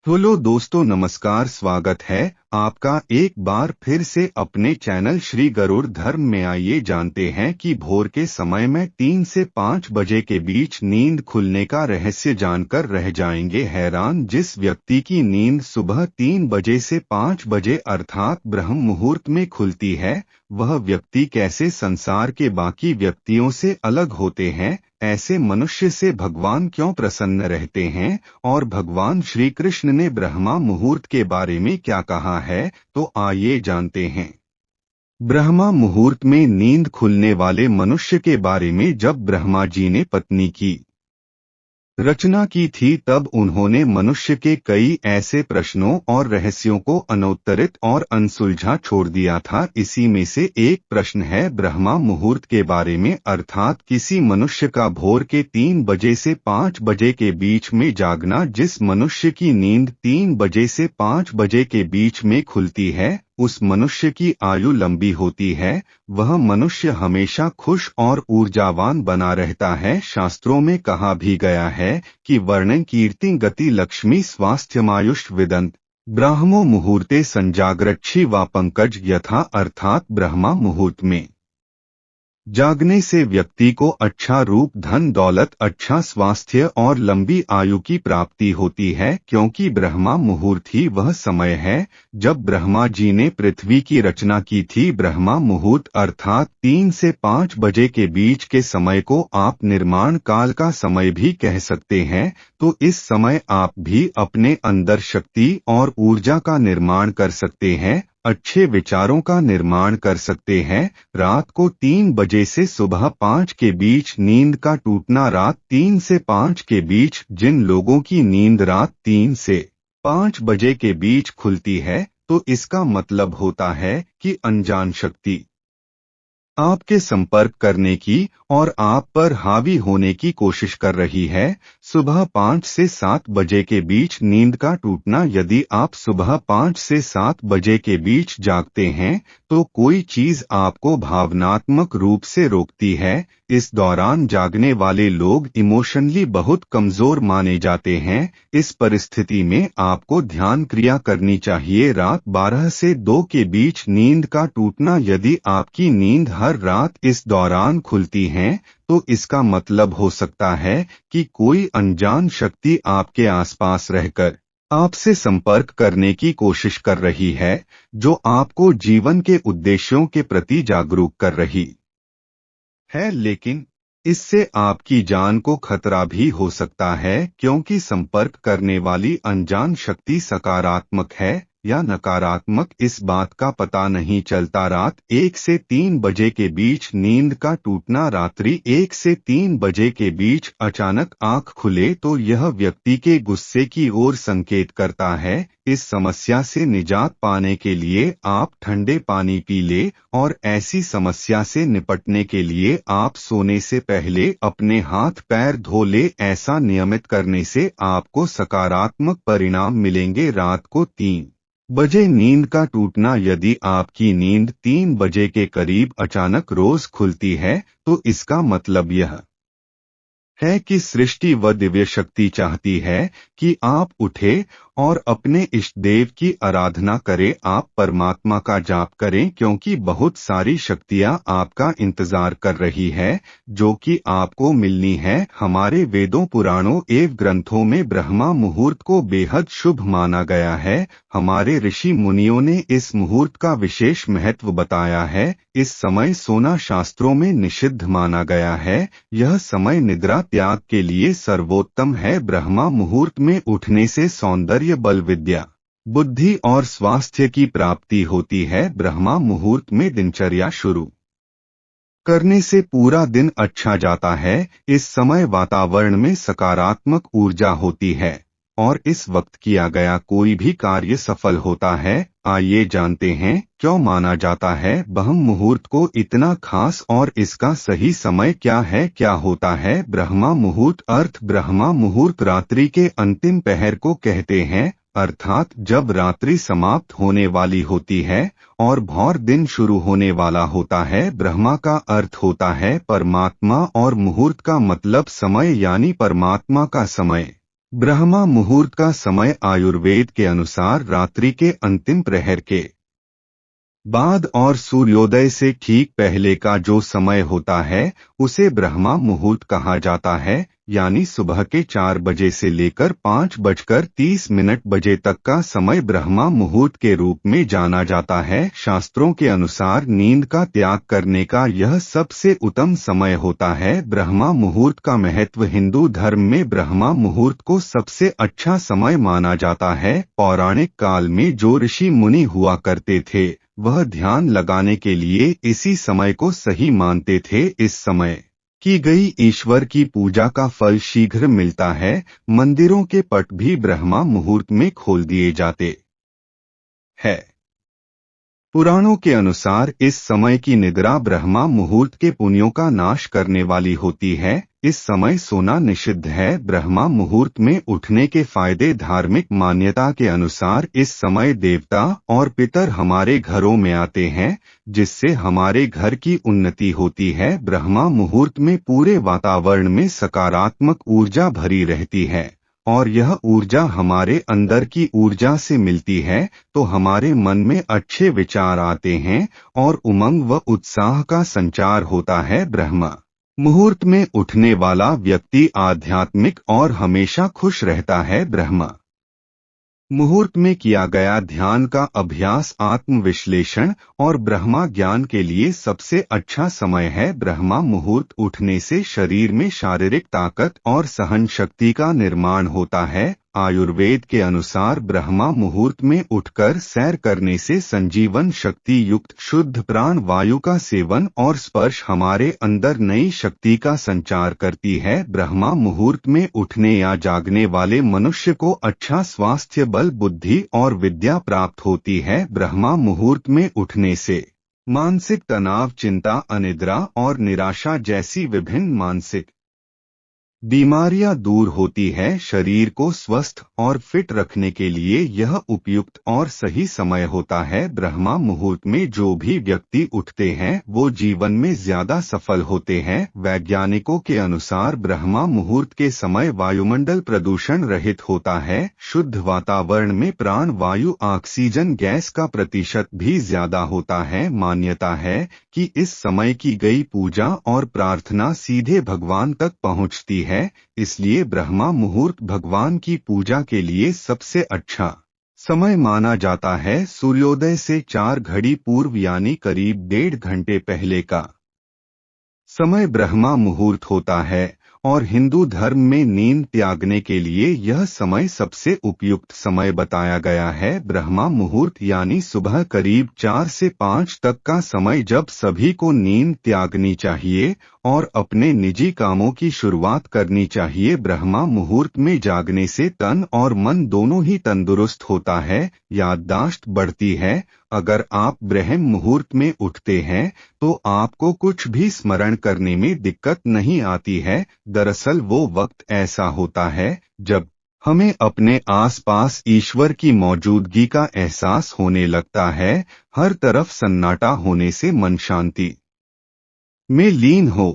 Hello दोस्तों, नमस्कार। स्वागत है आपका एक बार फिर से अपने चैनल श्री गरुड़ धर्म में। आइए जानते हैं कि भोर के समय में 3 से 5 बजे के बीच नींद खुलने का रहस्य जानकर रह जाएंगे हैरान। जिस व्यक्ति की नींद सुबह 3 बजे से 5 बजे अर्थात ब्रह्म मुहूर्त में खुलती है, वह व्यक्ति कैसे संसार के बाकी व्यक्तियों से अलग होते हैं, ऐसे मनुष्य से भगवान क्यों प्रसन्न रहते हैं, और भगवान श्री कृष्ण ने ब्रह्मा मुहूर्त के बारे में क्या कहा है, तो आइए जानते हैं। ब्रह्मा मुहूर्त में नींद खुलने वाले मनुष्य के बारे में। जब ब्रह्मा जी ने पत्नी की रचना की थी, तब उन्होंने मनुष्य के कई ऐसे प्रश्नों और रहस्यों को अनउत्तरित और अनसुलझा छोड़ दिया था। इसी में से एक प्रश्न है ब्रह्मा मुहूर्त के बारे में, अर्थात किसी मनुष्य का भोर के 3 बजे से 5 बजे के बीच में जागना। जिस मनुष्य की नींद 3 बजे से 5 बजे के बीच में खुलती है, उस मनुष्य की आयु लंबी होती है। वह मनुष्य हमेशा खुश और ऊर्जावान बना रहता है। शास्त्रों में कहा भी गया है कि वर्णन कीर्ति गति लक्ष्मी स्वास्थ्यमायुष विदंत ब्राह्मो मुहूर्ते संजागरक्षी व पंकज यथा, अर्थात ब्रह्मा मुहूर्त में जागने से व्यक्ति को अच्छा रूप, धन दौलत, अच्छा स्वास्थ्य और लंबी आयु की प्राप्ति होती है, क्योंकि ब्रह्मा मुहूर्त ही वह समय है जब ब्रह्मा जी ने पृथ्वी की रचना की थी। ब्रह्मा मुहूर्त अर्थात 3 से 5 बजे के बीच के समय को आप निर्माण काल का समय भी कह सकते हैं। तो इस समय आप भी अपने अंदर शक्ति और ऊर्जा का निर्माण कर सकते हैं, अच्छे विचारों का निर्माण कर सकते हैं। रात को 3 बजे से सुबह 5 के बीच नींद का टूटना। रात 3 से 5 के बीच जिन लोगों की नींद रात 3 से 5 बजे के बीच खुलती है, तो इसका मतलब होता है कि अनजान शक्ति आपके संपर्क करने की और आप पर हावी होने की कोशिश कर रही है। सुबह 5 से 7 बजे के बीच नींद का टूटना। यदि आप सुबह 5 से 7 बजे के बीच जागते हैं, तो कोई चीज आपको भावनात्मक रूप से रोकती है। इस दौरान जागने वाले लोग इमोशनली बहुत कमजोर माने जाते हैं। इस परिस्थिति में आपको ध्यान क्रिया करनी चाहिए। रात 12 से 2 के बीच नींद का टूटना। यदि आपकी नींद हर रात इस दौरान खुलती है, तो इसका मतलब हो सकता है कि कोई अनजान शक्ति आपके आसपास रहकर आपसे संपर्क करने की कोशिश कर रही है, जो आपको जीवन के उद्देश्यों के प्रति जागरूक कर रही है। लेकिन इससे आपकी जान को खतरा भी हो सकता है, क्योंकि संपर्क करने वाली अनजान शक्ति सकारात्मक है या नकारात्मक, इस बात का पता नहीं चलता। रात 1 से 3 बजे के बीच नींद का टूटना। रात्रि 1 से 3 बजे के बीच अचानक आंख खुले तो यह व्यक्ति के गुस्से की ओर संकेत करता है। इस समस्या से निजात पाने के लिए आप ठंडे पानी पी ले, और ऐसी समस्या से निपटने के लिए आप सोने से पहले अपने हाथ पैर धो ले। ऐसा नियमित करने से आपको सकारात्मक परिणाम मिलेंगे। रात को 3 बजे नींद का टूटना। यदि आपकी नींद 3 बजे के करीब अचानक रोज खुलती है, तो इसका मतलब यह है कि सृष्टि व दिव्य शक्ति चाहती है कि आप उठे और अपने इष्ट देव की आराधना करें। आप परमात्मा का जाप करें, क्योंकि बहुत सारी शक्तियां आपका इंतजार कर रही है, जो कि आपको मिलनी है। हमारे वेदों, पुराणों एवं ग्रंथों में ब्रह्मा मुहूर्त को बेहद शुभ माना गया है। हमारे ऋषि मुनियों ने इस मुहूर्त का विशेष महत्व बताया है। इस समय सोना शास्त्रों में निषिद्ध माना गया है। यह समय निद्रा त्याग के लिए सर्वोत्तम है। ब्रह्मा मुहूर्त में उठने से सौंदर्य, बल, विद्या, बुद्धि और स्वास्थ्य की प्राप्ति होती है। ब्रह्मा मुहूर्त में दिनचर्या शुरू करने से पूरा दिन अच्छा जाता है। इस समय वातावरण में सकारात्मक ऊर्जा होती है और इस वक्त किया गया कोई भी कार्य सफल होता है। आइए जानते हैं क्यों माना जाता है ब्रह्म मुहूर्त को इतना खास, और इसका सही समय क्या है। क्या होता है ब्रह्मा मुहूर्त? अर्थ ब्रह्मा मुहूर्त रात्रि के अंतिम पहर को कहते हैं, अर्थात जब रात्रि समाप्त होने वाली होती है और भौर दिन शुरू होने वाला होता है। ब्रह्मा का अर्थ होता है परमात्मा और मुहूर्त का मतलब समय यानी परमात्मा का समय। ब्रह्मा मुहूर्त का समय आयुर्वेद के अनुसार रात्रि के अंतिम प्रहर के बाद और सूर्योदय से ठीक पहले का जो समय होता है उसे ब्रह्मा मुहूर्त कहा जाता है, यानी सुबह के 4 बजे से लेकर 5:30 बजे तक का समय ब्रह्मा मुहूर्त के रूप में जाना जाता है। शास्त्रों के अनुसार नींद का त्याग करने का यह सबसे उत्तम समय होता है। ब्रह्मा मुहूर्त का महत्व हिंदू धर्म में ब्रह्मा मुहूर्त को सबसे अच्छा समय माना जाता है। पौराणिक काल में जो ऋषि मुनि हुआ करते थे वह ध्यान लगाने के लिए इसी समय को सही मानते थे। इस समय की गई ईश्वर की पूजा का फल शीघ्र मिलता है। मंदिरों के पट भी ब्रह्मा मुहूर्त में खोल दिए जाते हैं। पुराणों के अनुसार इस समय की निद्रा ब्रह्मा मुहूर्त के पुण्यों का नाश करने वाली होती है। इस समय सोना निषिद्ध है। ब्रह्मा मुहूर्त में उठने के फायदे धार्मिक मान्यता के अनुसार इस समय देवता और पितर हमारे घरों में आते हैं, जिससे हमारे घर की उन्नति होती है। ब्रह्मा मुहूर्त में पूरे वातावरण में सकारात्मक ऊर्जा भरी रहती है और यह ऊर्जा हमारे अंदर की ऊर्जा से मिलती है, तो हमारे मन में अच्छे विचार आते हैं और उमंग व उत्साह का संचार होता है। ब्रह्मा मुहूर्त में उठने वाला व्यक्ति आध्यात्मिक और हमेशा खुश रहता है। ब्रह्मा मुहूर्त में किया गया ध्यान का अभ्यास आत्मविश्लेषण और ब्रह्मा ज्ञान के लिए सबसे अच्छा समय है। ब्रह्मा मुहूर्त उठने से शरीर में शारीरिक ताकत और सहन शक्ति का निर्माण होता है। आयुर्वेद के अनुसार ब्रह्मा मुहूर्त में उठकर सैर करने से संजीवन शक्ति युक्त शुद्ध प्राण वायु का सेवन और स्पर्श हमारे अंदर नई शक्ति का संचार करती है। ब्रह्मा मुहूर्त में उठने या जागने वाले मनुष्य को अच्छा स्वास्थ्य, बल, बुद्धि और विद्या प्राप्त होती है। ब्रह्मा मुहूर्त में उठने से मानसिक तनाव, चिंता, अनिद्रा और निराशा जैसी विभिन्न मानसिक बीमारियां दूर होती है। शरीर को स्वस्थ और फिट रखने के लिए यह उपयुक्त और सही समय होता है। ब्रह्मा मुहूर्त में जो भी व्यक्ति उठते हैं वो जीवन में ज्यादा सफल होते हैं। वैज्ञानिकों के अनुसार ब्रह्मा मुहूर्त के समय वायुमंडल प्रदूषण रहित होता है। शुद्ध वातावरण में प्राण वायु ऑक्सीजन गैस का प्रतिशत भी ज्यादा होता है। मान्यता है कि इस समय की गई पूजा और प्रार्थना सीधे भगवान तक पहुंचती है, इसलिए ब्रह्मा मुहूर्त भगवान की पूजा के लिए सबसे अच्छा समय माना जाता है। सूर्योदय से 4 घड़ी पूर्व यानी करीब 1.5 घंटे पहले का समय ब्रह्मा मुहूर्त होता है और हिंदू धर्म में नींद त्यागने के लिए यह समय सबसे उपयुक्त समय बताया गया है। ब्रह्मा मुहूर्त यानी सुबह करीब 4 से 5 तक का समय जब सभी को नींद त्यागनी चाहिए और अपने निजी कामों की शुरुआत करनी चाहिए। ब्रह्मा मुहूर्त में जागने से तन और मन दोनों ही तंदुरुस्त होता है, याददाश्त बढ़ती है। अगर आप ब्रह्म मुहूर्त में उठते हैं तो आपको कुछ भी स्मरण करने में दिक्कत नहीं आती है। दरअसल वो वक्त ऐसा होता है जब हमें अपने आसपास ईश्वर की मौजूदगी का एहसास होने लगता है। हर तरफ सन्नाटा होने से मन शांति में लीन हो